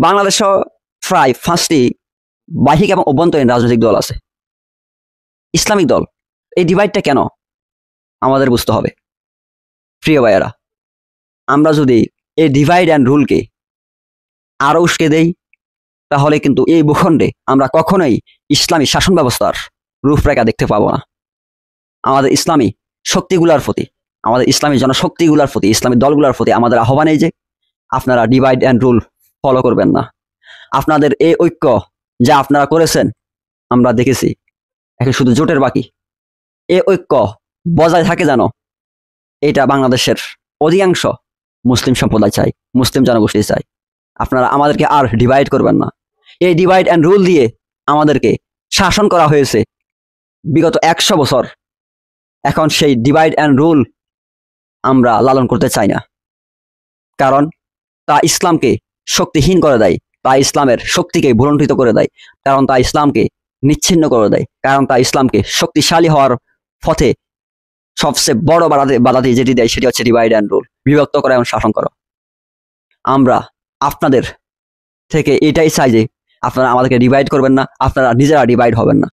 বাংলাদেশে প্রায় 5টি বাহ্যিক এবং অভ্যন্তরীণ রাজনৈতিক দল আছে, ইসলামিক দল। এই ডিভাইডটা কেন আমাদের বুঝতে হবে। প্রিয় ভাইয়েরা, আমরা যদি এই ডিভাইড অ্যান্ড রুলকে আরো উস্কে দেই, তাহলে কিন্তু এই ভূখণ্ডে আমরা কখনোই ইসলামী শাসন ব্যবস্থার রূপরেখা দেখতে পাবো না। আমাদের ইসলামী শক্তিগুলার প্রতি, আমাদের ইসলামী জনশক্তিগুলার প্রতি, ইসলামী দলগুলোর প্রতি আমাদের আহ্বান এই যে আপনারা ডিভাইড অ্যান্ড রুল ফলো করবেন না। আপনাদের এই ঐক্য যা আপনারা করেছেন আমরা দেখেছি, এখন শুধু জোটের বাকি। এই ঐক্য বজায় থাকে যেন, এটা বাংলাদেশের অধিকাংশ মুসলিম সম্প্রদায় চাই, মুসলিম জনগোষ্ঠী চাই। আপনারা আমাদেরকে আর ডিভাইড করবেন না। এই ডিভাইড অ্যান্ড রুল দিয়ে আমাদেরকে শাসন করা হয়েছে বিগত 100 বছর। এখন সেই ডিভাইড অ্যান্ড রুল আমরা লালন করতে চাই না, কারণ তা ইসলামকে শক্তিহীন করে দেয়, তা ইসলামের শক্তিকে ভুলণ্ঠিত করে দেয়, কারণ তা ইসলামকে নিচ্ছিন্ন করে দেয়, কারণ তা ইসলামকে শক্তিশালী হওয়ার পথে সবচেয়ে বড় বাধাটি যেটি দেয় সেটি হচ্ছে ডিভাইড অ্যান্ড রুল, বিভক্ত করা এবং শাসন করা। আমরা আপনাদের থেকে এটাই চাই যে আপনারা আমাদেরকে ডিভাইড করবেন না, আপনারা নিজেরা ডিভাইড হবেন না।